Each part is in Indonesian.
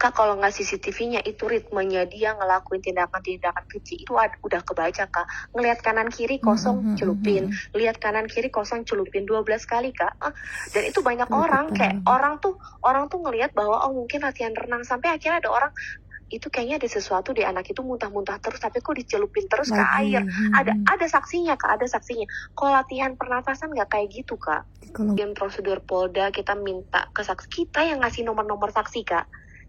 Kak, kalau nggak CCTV-nya itu ritmenya dia ngelakuin tindakan-tindakan keji itu udah kebaca, Kak. Ngelihat kanan kiri kosong celupin, lihat kanan kiri kosong celupin 12 kali, Kak. Dan itu banyak orang, kayak orang tuh ngelihat bahwa mungkin latihan renang, sampai akhirnya ada orang itu kayaknya ada sesuatu di anak itu muntah-muntah terus, tapi kok dicelupin terus ke air. Ada saksinya, Kak, ada saksinya. Kalau latihan pernafasan nggak kayak gitu, Kak. Yang prosedur Polda kita minta ke saksi, kita yang ngasih nomor-nomor saksi, Kak.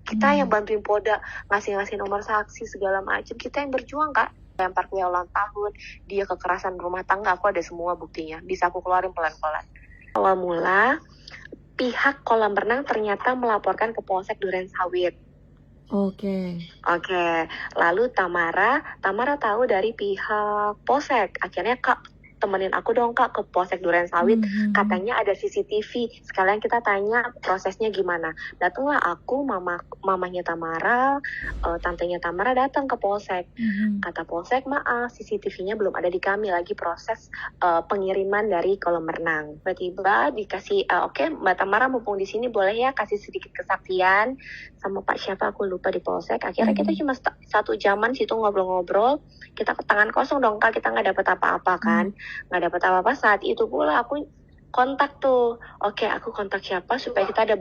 Kita yang bantuin Polda ngasih nomor saksi segala macam, kita yang berjuang, Kak. Lempar kue ulang tahun, dia kekerasan rumah tangga, aku ada semua buktinya, bisa aku keluarin pelan-pelan. Awal mula pihak kolam renang ternyata melaporkan ke Polsek Durensawit. Oke. Lalu Tamara tahu dari pihak Polsek. Akhirnya Kak, temenin aku dong Kak ke Polsek Durensawit. Katanya ada CCTV. Sekalian kita tanya prosesnya gimana. Datanglah aku, mamanya Tamara, tantenya Tamara datang ke Polsek. Kata Polsek, maaf, CCTV-nya belum ada di kami, lagi proses pengiriman dari kolam renang. Tiba-tiba dikasih, oke, Mbak Tamara mumpung di sini boleh ya kasih sedikit kesaksian sama Pak siapa aku lupa di Polsek. Akhirnya kita cuma 1 jaman situ ngobrol-ngobrol. Kita ke tangan kosong dong Kak, kita nggak dapat apa-apa kan. Nggak dapat apa-apa. Saat itu pula aku kontak tuh, aku kontak siapa supaya kita ada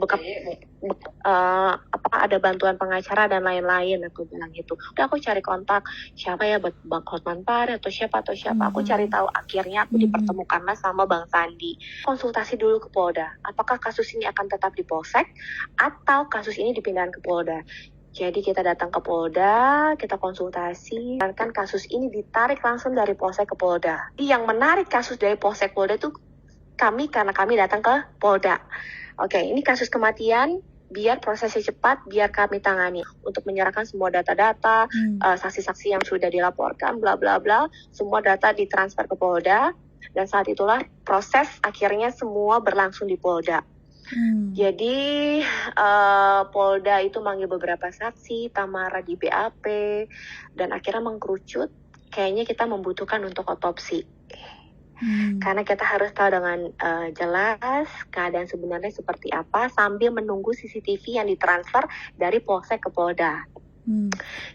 ada bantuan pengacara dan lain-lain, aku bilang gitu. Udah aku cari kontak siapa ya, Bang Hotman Paris atau siapa. Aku cari tahu, akhirnya aku dipertemukanlah sama Bang Sandi. Konsultasi dulu ke Polda, apakah kasus ini akan tetap di Polsek atau kasus ini dipindahkan ke Polda. Jadi kita datang ke Polda, kita konsultasi, dan kan kasus ini ditarik langsung dari Polsek ke Polda. Yang menarik kasus dari Polsek Polda itu kami, karena kami datang ke Polda. Ini kasus kematian, biar prosesnya cepat, biar kami tangani. Untuk menyerahkan semua data-data, saksi-saksi yang sudah dilaporkan, bla bla bla, semua data ditransfer ke Polda. Dan saat itulah proses akhirnya semua berlangsung di Polda. Jadi Polda itu manggil beberapa saksi, Tamara di BAP, dan akhirnya mengkerucut, kayaknya kita membutuhkan untuk otopsi. Karena kita harus tahu dengan jelas keadaan sebenarnya seperti apa sambil menunggu CCTV yang ditransfer dari Polsek ke Polda.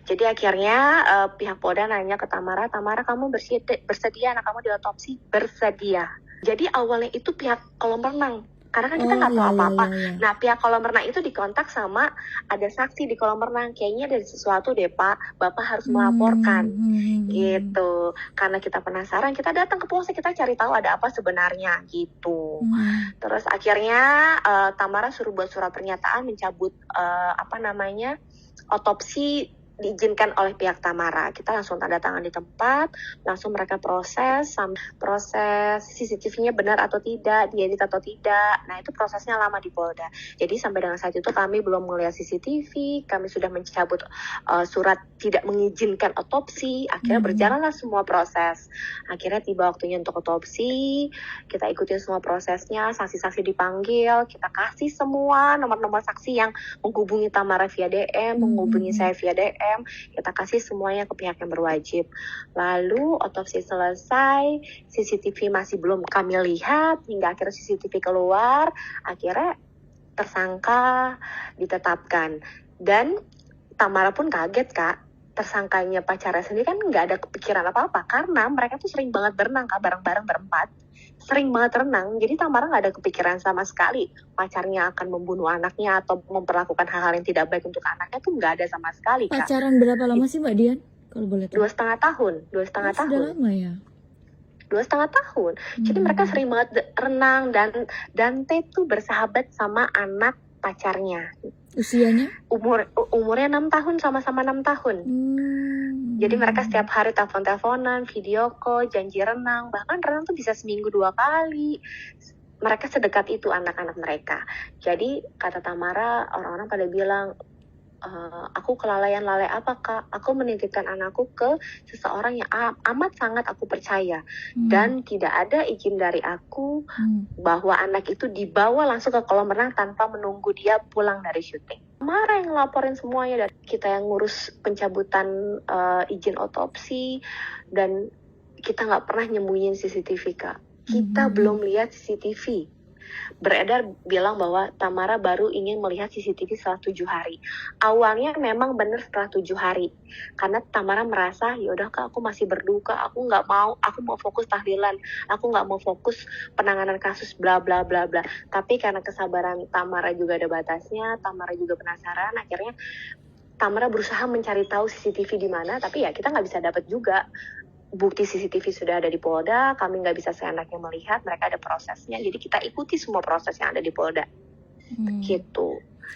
Jadi akhirnya pihak Polda nanya ke Tamara kamu bersedia anak kamu diotopsi? Bersedia. Jadi awalnya itu pihak kolam renang, karena kan kita nggak tahu apa-apa. Nah, pihak kolam renang itu dikontak sama ada saksi di kolam renang, kayaknya ada sesuatu deh Pak, Bapak harus melaporkan gitu. Karena kita penasaran, kita datang ke Polsek, kita cari tahu ada apa sebenarnya gitu. Terus akhirnya Tamara suruh buat surat pernyataan mencabut otopsi diizinkan oleh pihak Tamara. Kita langsung tanda tangan di tempat, langsung mereka proses CCTV-nya benar atau tidak, diedit atau tidak. Nah, itu prosesnya lama di Polda. Jadi sampai dengan saat itu kami belum melihat CCTV, kami sudah mencabut surat tidak mengizinkan otopsi. Akhirnya berjalanlah semua proses. Akhirnya tiba waktunya untuk otopsi, kita ikutin semua prosesnya, saksi-saksi dipanggil, kita kasih semua nomor-nomor saksi yang menghubungi Tamara via DM, menghubungi saya via DM, kita kasih semuanya ke pihak yang berwajib. Lalu otopsi selesai, CCTV masih belum kami lihat, hingga akhirnya CCTV keluar, akhirnya tersangka ditetapkan. Dan Tamara pun kaget Kak, tersangkanya pacarnya sendiri kan nggak ada kepikiran apa-apa, karena mereka tuh sering banget berenang Kak, bareng-bareng berempat. Sering banget renang, jadi Tamara nggak ada kepikiran sama sekali pacarnya akan membunuh anaknya atau memperlakukan hal-hal yang tidak baik untuk anaknya, tuh nggak ada sama sekali Kak. Pacaran berapa lama sih Mbak Dian? Kalau boleh tahu. 2,5 tahun. 2,5 tahun. Sudah lama ya? 2,5 tahun. Jadi mereka sering banget renang, dan Dante tuh bersahabat sama anak pacarnya. Usianya? Umurnya 6 tahun, sama-sama 6 tahun. Jadi mereka setiap hari telepon-teleponan, video call, janji renang. Bahkan renang tuh bisa seminggu 2 kali. Mereka sedekat itu anak-anak mereka. Jadi kata Tamara, orang-orang pada bilang, aku kelalaian apa Kak? Aku menitipkan anakku ke seseorang yang amat sangat aku percaya. Dan tidak ada izin dari aku bahwa anak itu dibawa langsung ke kolam renang tanpa menunggu dia pulang dari syuting. Tamara yang ngelaporin semuanya, dan kita yang ngurus pencabutan izin otopsi, dan kita nggak pernah nyembunyiin CCTV Kak. Kita belum lihat CCTV. beredar bilang bahwa Tamara baru ingin melihat CCTV setelah 7 hari. Awalnya memang benar setelah 7 hari. Karena Tamara merasa, yaudah Kak, aku masih berduka, aku mau fokus tahlilan, aku nggak mau fokus penanganan kasus bla bla bla bla. Tapi karena kesabaran Tamara juga ada batasnya, Tamara juga penasaran, akhirnya Tamara berusaha mencari tahu CCTV di mana, tapi ya kita nggak bisa dapat juga. Bukti CCTV sudah ada di Polda, kami nggak bisa seenaknya melihat, mereka ada prosesnya, jadi kita ikuti semua proses yang ada di Polda. Gitu.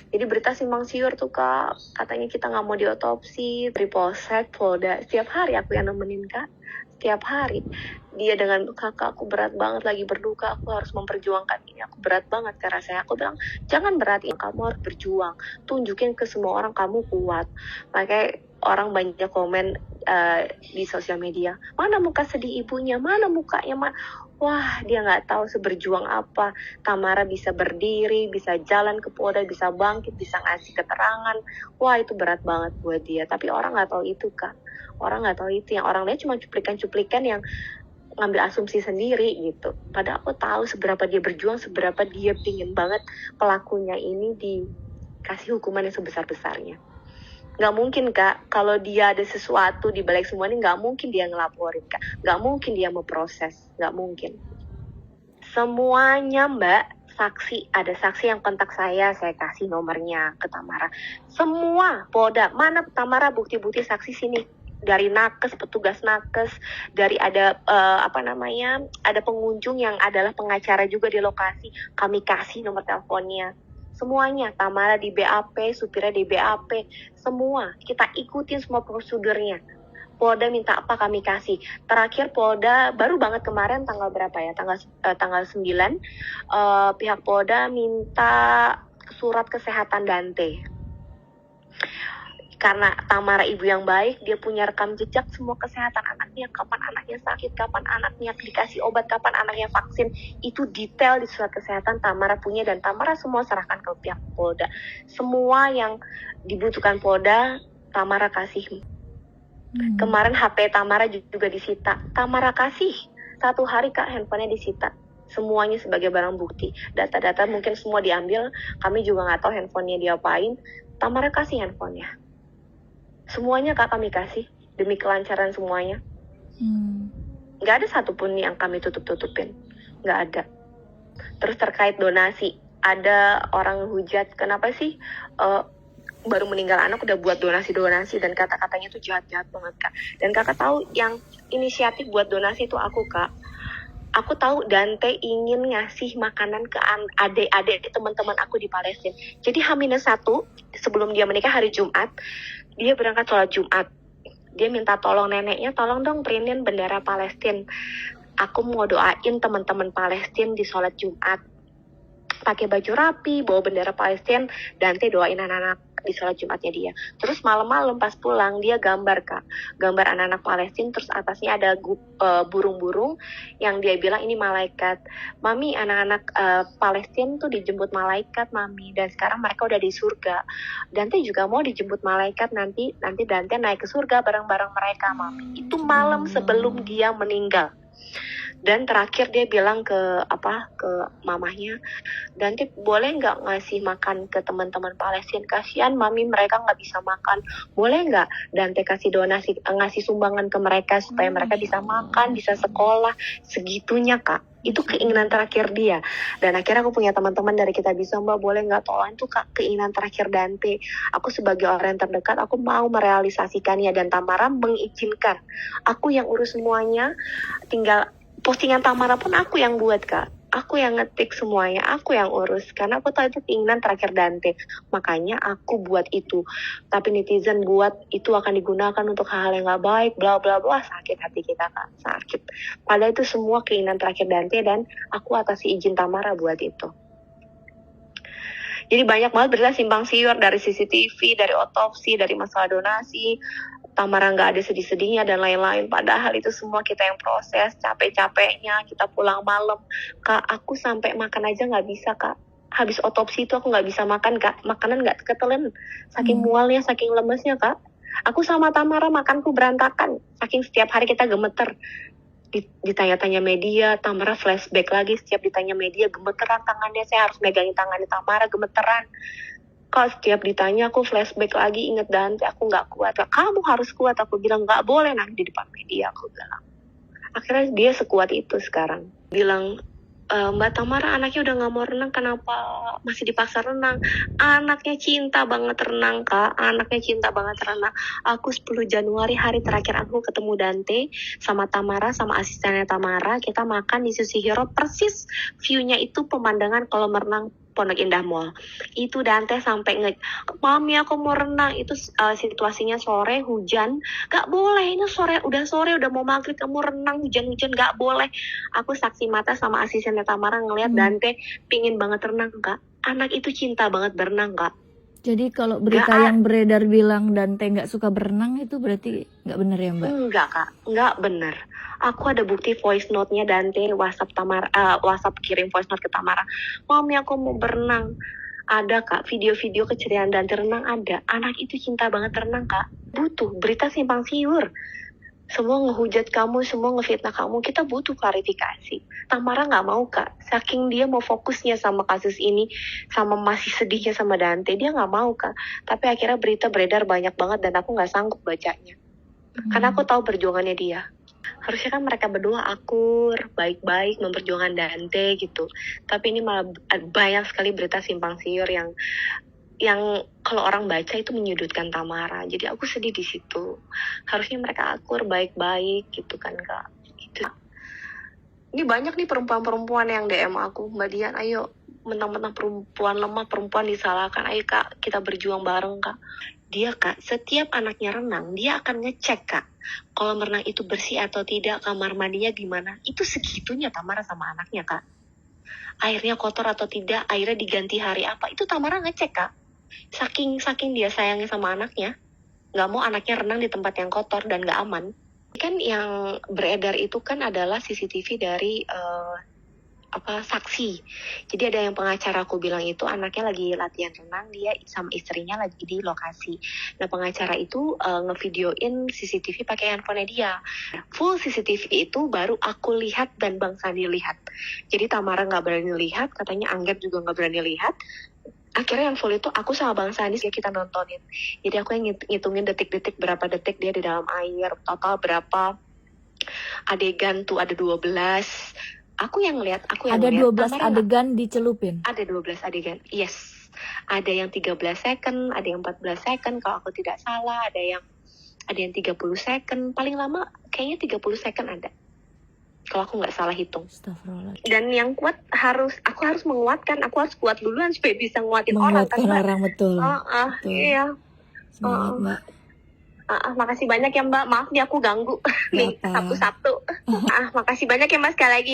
Jadi berita simpang siur tuh Kak, katanya kita nggak mau diotopsi, dari Polsek, Polda, setiap hari aku yang nemenin Kak, setiap hari. Dia dengan kakak, aku berat banget lagi berduka, aku harus memperjuangkan ini, aku berat banget karena aku bilang, jangan berat, kamu harus berjuang, tunjukin ke semua orang kamu kuat. Makanya orang banyak komen di sosial media, mana muka sedih ibunya, mana mukanya, wah dia nggak tahu seberjuang apa Tamara bisa berdiri, bisa jalan ke Polda, bisa bangkit, bisa ngasih keterangan. Wah itu berat banget buat dia, tapi orang nggak tahu itu Kak, orang nggak tahu itu, yang orang lihat cuma cuplikan-cuplikan yang ngambil asumsi sendiri gitu. Padahal aku tahu seberapa dia berjuang, seberapa dia pingin banget pelakunya ini dikasih hukuman yang sebesar-besarnya. Nggak mungkin Kak, kalau dia ada sesuatu di balik semua ini, nggak mungkin dia ngelaporin Kak, nggak mungkin dia mau proses, nggak mungkin. Semuanya Mbak, saksi, ada saksi yang kontak saya kasih nomornya ke Tamara. Semua Polda, mana Tamara, bukti-bukti saksi sini. Dari nakes, petugas nakes, dari ada ada pengunjung yang adalah pengacara juga di lokasi, kami kasih nomor teleponnya. Semuanya, Tamara di BAP, supirnya di BAP, semua. Kita ikutin semua prosedurnya. Polda minta apa kami kasih. Terakhir Polda, baru banget kemarin tanggal berapa ya? Tanggal 9, pihak Polda minta surat kesehatan Dante. Karena Tamara ibu yang baik, dia punya rekam jejak semua kesehatan anaknya, kapan anaknya sakit, kapan anaknya dikasih obat, kapan anaknya vaksin, itu detail di surat kesehatan Tamara punya, dan Tamara semua serahkan ke pihak Polda. Semua yang dibutuhkan Polda, Tamara kasih. Kemarin HP Tamara juga disita, Tamara kasih. 1 hari Kak, handphonenya disita. Semuanya sebagai barang bukti. Data-data mungkin semua diambil, kami juga nggak tahu handphonenya diapain. Tamara kasih handphonenya. Semuanya Kak kami kasih, demi kelancaran semuanya. Nggak ada satupun yang kami tutup-tutupin, nggak ada. Terus terkait donasi, ada orang hujat, kenapa sih baru meninggal anak udah buat donasi-donasi, dan kata-katanya tuh jahat-jahat banget Kak. Dan Kakak tahu yang inisiatif buat donasi itu aku Kak. Aku tahu Dante ingin ngasih makanan ke adik-adik teman-teman aku di Palestina. Jadi H-1 sebelum dia menikah hari Jumat, dia berangkat sholat Jumat. Dia minta tolong neneknya, tolong dong printin bendera Palestina. Aku mau doain teman-teman Palestina di sholat Jumat. Pakai baju rapi, bawa bendera Palestina, Dante doain anak-anak di sholat Jumatnya dia. Terus malam-malam pas pulang, dia gambar Kak. Gambar anak-anak Palestina, terus atasnya ada burung-burung yang dia bilang ini malaikat. Mami, anak-anak Palestina tuh dijemput malaikat, Mami. Dan sekarang mereka udah di surga. Dante juga mau dijemput malaikat, nanti Dante naik ke surga bareng-bareng mereka, Mami. Itu malam sebelum dia meninggal. Dan terakhir dia bilang ke mamahnya, Dante boleh nggak ngasih makan ke teman-teman Palestina, kasihan Mami mereka nggak bisa makan, boleh nggak Dante kasih donasi, ngasih sumbangan ke mereka supaya mereka bisa makan, bisa sekolah. Segitunya Kak, itu keinginan terakhir dia. Dan akhirnya aku punya teman-teman dari Kita Bisa, Mbak boleh nggak tolong, itu Kak keinginan terakhir Dante. Aku sebagai orang yang terdekat, aku mau merealisasikannya, dan Tamara mengizinkan. Aku yang urus semuanya, tinggal postingan Tamara pun aku yang buat Kak. Aku yang ngetik semuanya, aku yang urus. Karena aku tahu itu keinginan terakhir Dante. Makanya aku buat itu. Tapi netizen buat itu akan digunakan untuk hal-hal yang gak baik, bla bla bla. Sakit hati kita Kak, sakit. Padahal itu semua keinginan terakhir Dante, dan aku atas izin Tamara buat itu. Jadi banyak banget berita simpang siur, dari CCTV, dari otopsi, dari masalah donasi. Tamara nggak ada sedih-sedihnya dan lain-lain. Padahal itu semua kita yang proses, capek-capeknya, kita pulang malam. Kak, aku sampai makan aja nggak bisa Kak. Habis otopsi itu aku nggak bisa makan Kak. Makanan nggak ketelen. Saking mualnya, saking lemesnya Kak. Aku sama Tamara makanku berantakan. Saking setiap hari kita gemeter. ditanya-tanya media, Tamara flashback lagi. Setiap ditanya media gemeteran tangannya, saya harus megangin tangannya Tamara gemeteran. Kalau setiap ditanya aku flashback lagi, inget Dante, aku nggak kuat. Kamu harus kuat, aku bilang nggak boleh nanti di depan media, aku bilang. Akhirnya dia sekuat itu sekarang. Bilang, Mbak Tamara anaknya udah nggak mau renang, kenapa masih dipaksa renang? Anaknya cinta banget renang, Kak. Anaknya cinta banget renang. Aku 10 Januari hari terakhir aku ketemu Dante sama Tamara, sama asistennya Tamara. Kita makan di Sushi Hero, persis view-nya itu pemandangan kolam renang Pondok Indah Mall. Itu Dante sampai Mami aku mau renang. Itu situasinya sore, hujan. Gak boleh, ini udah sore, udah mau maghrib, kamu renang hujan-hujan, gak boleh. Aku saksi mata sama asistennya Tamara ngeliat Dante pingin banget renang, Kak. Anak itu cinta banget berenang, Kak. Jadi kalau berita yang beredar bilang Dante nggak suka berenang itu berarti nggak benar ya Mbak? Enggak, Kak, nggak bener. Aku ada bukti voice note-nya Dante, WhatsApp kirim voice note ke Tamara. Mami aku mau berenang. Ada, Kak, video-video keceriaan Dante renang ada. Anak itu cinta banget renang, Kak. Butuh berita simpang siur. Semua ngehujat kamu, semua ngefitnah kamu, kita butuh klarifikasi. Tamara nggak mau, Kak. Saking dia mau fokusnya sama kasus ini, sama masih sedihnya sama Dante, dia nggak mau, Kak. Tapi akhirnya berita beredar banyak banget dan aku nggak sanggup bacanya. Karena aku tahu perjuangannya dia. Harusnya kan mereka berdua akur, baik-baik, memperjuangkan Dante gitu. Tapi ini malah banyak sekali berita simpang siur yang kalau orang baca itu menyudutkan Tamara. Jadi aku sedih di situ. Harusnya mereka akur, baik-baik gitu kan, Kak. Gitu. Ini banyak nih perempuan-perempuan yang DM aku, Mbak Dian, ayo, mentang-mentang perempuan lemah, perempuan disalahkan, ayo Kak, kita berjuang bareng, Kak. Dia, Kak, setiap anaknya renang, dia akan ngecek, Kak, kolam renang itu bersih atau tidak, kamar mandinya gimana. Itu segitunya Tamara sama anaknya, Kak. Airnya kotor atau tidak, airnya diganti hari apa, itu Tamara ngecek, Kak. Saking dia sayangnya sama anaknya, nggak mau anaknya renang di tempat yang kotor dan nggak aman. Kan yang beredar itu kan adalah CCTV dari saksi. Jadi ada yang pengacara aku bilang itu anaknya lagi latihan renang, dia sama istrinya lagi di lokasi. Nah pengacara itu ngevideoin CCTV pakai handphonenya dia. Full CCTV itu baru aku lihat dan Bang Sandi lihat. Jadi Tamara nggak berani lihat, katanya Anggap juga nggak berani lihat. Akhirnya yang full itu aku sama Bang Sandi kita nontonin. Jadi aku yang ngitungin detik-detik, berapa detik dia di dalam air, total berapa adegan tuh, ada 12. Aku yang lihat, ada 12 adegan dicelupin. Ada 12 adegan. Yes. Ada yang 13 second, ada yang 14 second kalau aku tidak salah, ada yang 30 second, paling lama kayaknya 30 second ada. Kalau aku nggak salah hitung. Dan yang kuat aku harus menguatkan, aku harus kuat duluan supaya bisa nguatin orang. Menguatkan orang, betul. Betul. Iya. Semangat, Mbak. Makasih banyak ya Mbak, maaf nih aku ganggu nih Sabtu. Makasih banyak ya Mbak sekali lagi.